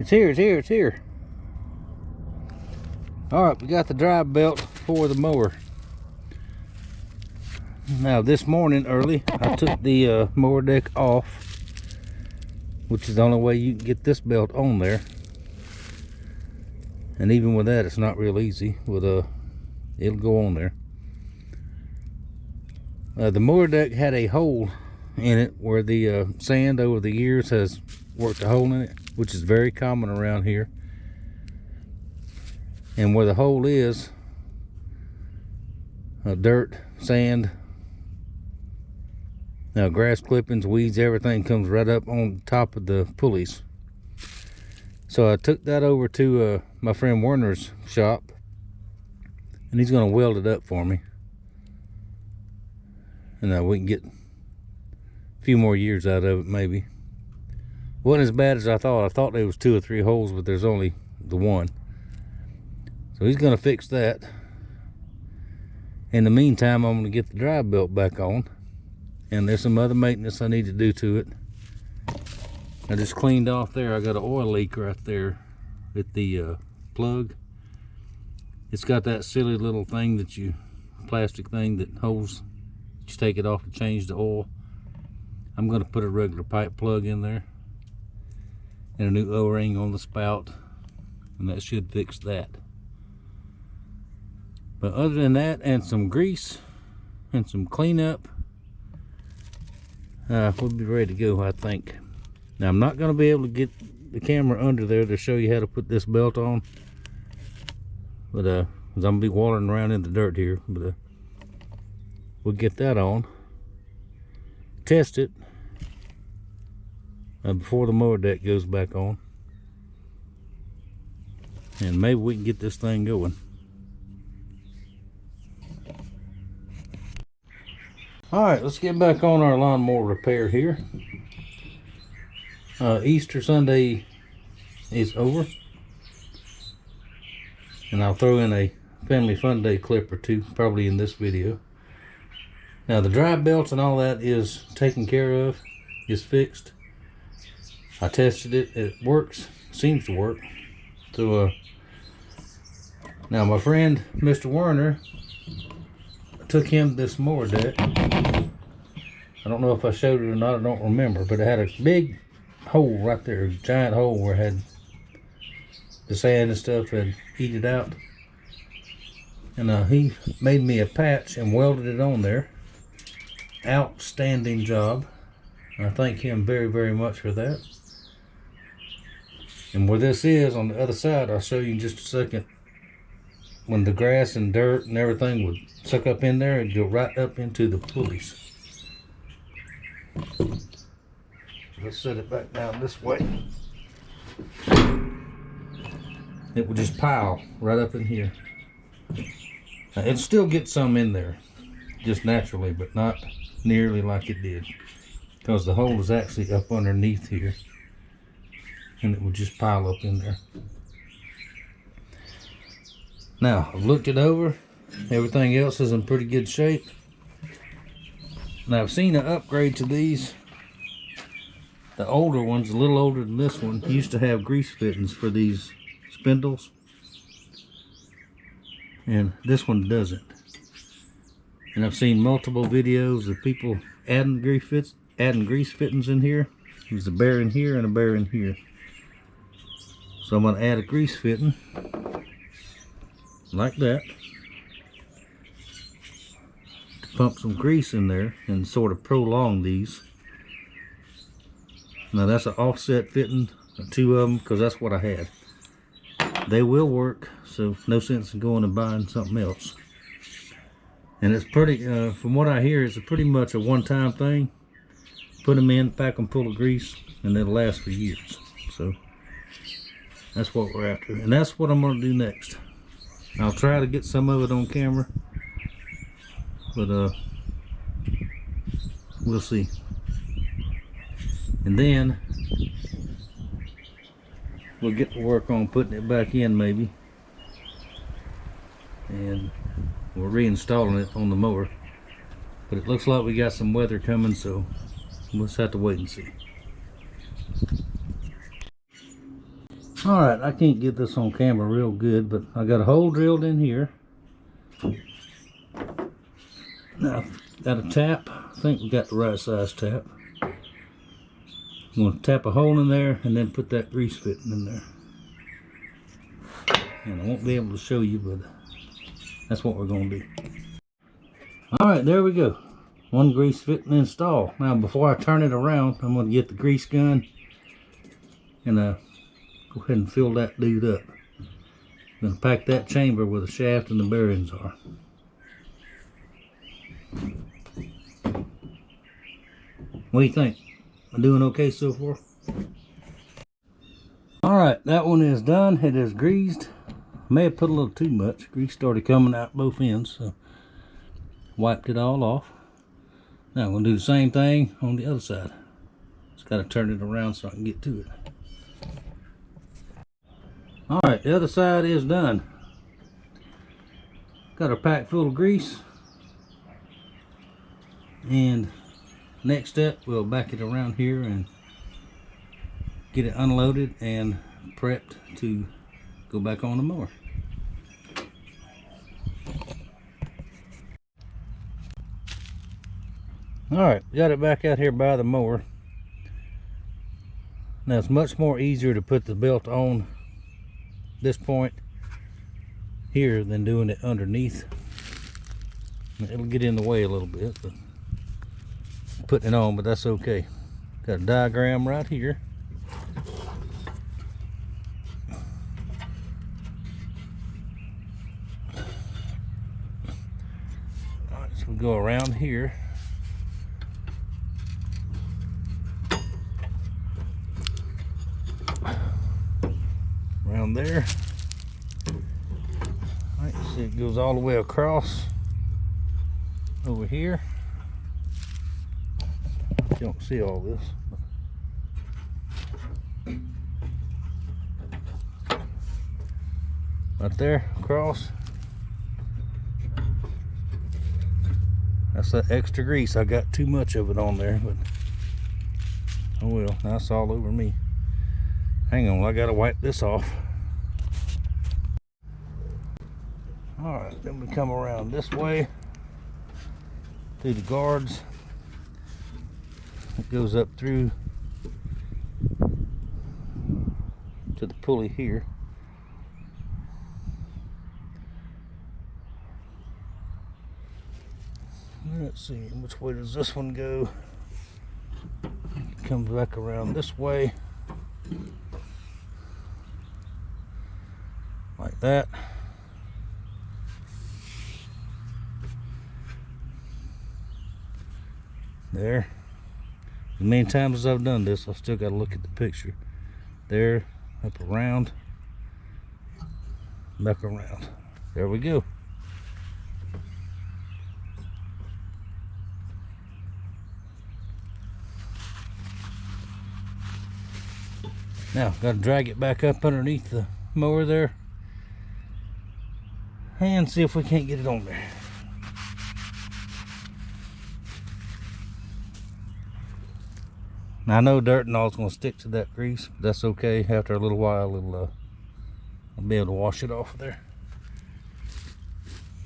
It's here, it's here, it's here. Alright, we got the drive belt for the mower. Now this morning early, I took the mower deck off, which is the only way you can get this belt on there. And even with that, it's not real easy. With it'll go on there. The mower deck had a hole in it where the sand over the years has worked a hole in it, which is very common around here. And where the hole is, dirt, sand, grass clippings, weeds, everything comes right up on top of the pulleys. So I took that over to my friend Werner's shop, and he's going to weld it up for me. And we can get a few more years out of it, maybe. Wasn't as bad as I thought. I thought there was 2 or 3 holes, but there's only the one. So he's going to fix that. In the meantime, I'm going to get the drive belt back on. And there's some other maintenance I need to do to it. I just cleaned off there. I got an oil leak right there at the plug. It's got that silly little thing that plastic thing that holds. You take it off and change the oil. I'm going to put a regular pipe plug in there and a new O-ring on the spout, and that should fix that. But other than that, and some grease and some cleanup, we'll be ready to go, I think. Now I'm not going to be able to get the camera under there to show you how to put this belt on, but 'cause I'm gonna be wandering around in the dirt here. But we'll get that on, test it before the mower deck goes back on, and maybe we can get this thing going. Alright, let's get back on our lawnmower repair here. Easter Sunday is over, and I'll throw in a family fun day clip or two probably in this video. Now the drive belts and all that is taken care of, is fixed. I tested it, it works, seems to work. So now my friend Mr. Werner, took him this mower deck. I don't know if I showed it or not, I don't remember, but it had a big hole right there, a giant hole where it had the sand and stuff had eat it out. And he made me a patch and welded it on there. Outstanding job. I thank him very, very much for that. And where this is on the other side, I'll show you in just a second. When the grass and dirt and everything would suck up in there and go right up into the pulleys. So let's set it back down this way. It would just pile right up in here. Now, it'd still get some in there, just naturally, but not nearly like it did, because the hole is actually up underneath here, and it would just pile up in there. Now, I've looked it over. Everything else is in pretty good shape. Now, I've seen an upgrade to these. The older ones, a little older than this one, used to have grease fittings for these spindles. And this one doesn't. And I've seen multiple videos of people adding grease fittings in here. There's a bearing here and a bearing here. So I'm going to add a grease fitting like that to pump some grease in there and sort of prolong these. Now that's an offset fitting, 2 of them, because that's what I had. They will work, so no sense in going and buying something else. And it's pretty, from what I hear, it's pretty much a one-time thing. Put them in, pack them full of grease, and it'll last for years. So that's what we're after, and that's what I'm going to do next. I'll try to get some of it on camera, but we'll see. And then we'll get to work on putting it back in, maybe, and we're reinstalling it on the mower. But it looks like we got some weather coming, so we'll just have to wait and see. All right, I can't get this on camera real good, but I got a hole drilled in here. Now, got a tap. I think we got the right size tap. I'm going to tap a hole in there and then put that grease fitting in there. And I won't be able to show you, but that's what we're going to do. All right, there we go. One grease fitting installed. Now, before I turn it around, I'm going to get the grease gun and go ahead and fill that dude up. I'm going to pack that chamber where the shaft and the bearings are. What do you think? I'm doing okay so far? Alright, that one is done. It is greased. May have put a little too much. Grease started coming out both ends, so wiped it all off. Now I'm going to do the same thing on the other side. Just got to turn it around so I can get to it. Alright, the other side is done. Got our pack full of grease. And next step, we'll back it around here and get it unloaded and prepped to go back on the mower. Alright, got it back out here by the mower. Now it's much more easier to put the belt on this point here than doing it underneath. It'll get in the way a little bit, but putting it on, but that's okay. Got a diagram right here. Alright, so we go around here. Around there. Alright, see it goes all the way across over here. You don't see all this. Right there, across. That's that extra grease. I got too much of it on there, but oh well, that's all over me. Hang on, I gotta wipe this off. Alright, then we come around this way through the guards. It goes up through to the pulley here. Let's see, which way does this one go? It comes back around this way. Like that. There. As many times as I've done this, I've still got to look at the picture. There, up around, back around. There we go. Now, got to drag it back up underneath the mower there and see if we can't get it on there. Now, I know dirt and all is going to stick to that grease, but that's okay. After a little while, I'll be able to wash it off of there.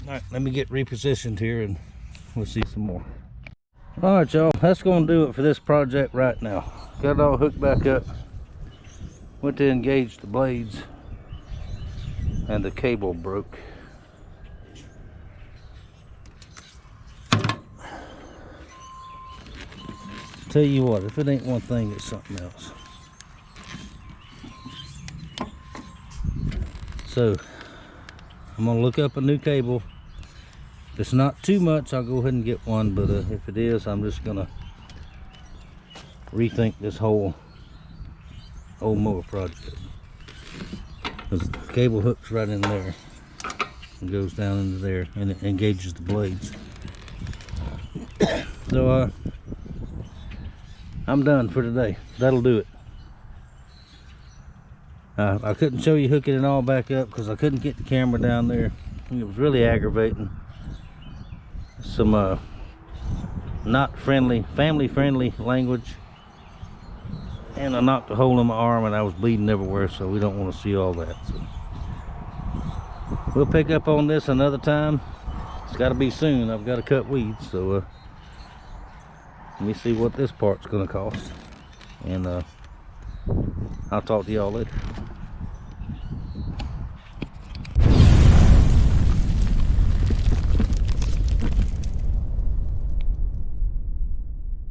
Alright, let me get repositioned here and we'll see some more. Alright, y'all, that's going to do it for this project right now. Got it all hooked back up. Went to engage the blades and the cable broke. Tell you what, if it ain't one thing, it's something else. So I'm gonna look up a new cable. If it's not too much, I'll go ahead and get one, but if it is, I'm just gonna rethink this whole old mower project. Because the cable hooks right in there and goes down into there and it engages the blades. So I'm done for today. That'll do it. I couldn't show you hooking it all back up because I couldn't get the camera down there. It was really aggravating. Some not friendly, family friendly language. And I knocked a hole in my arm and I was bleeding everywhere, so we don't want to see all that. So we'll pick up on this another time. It's got to be soon. I've got to cut weeds, so let me see what this part's going to cost. And I'll talk to y'all later.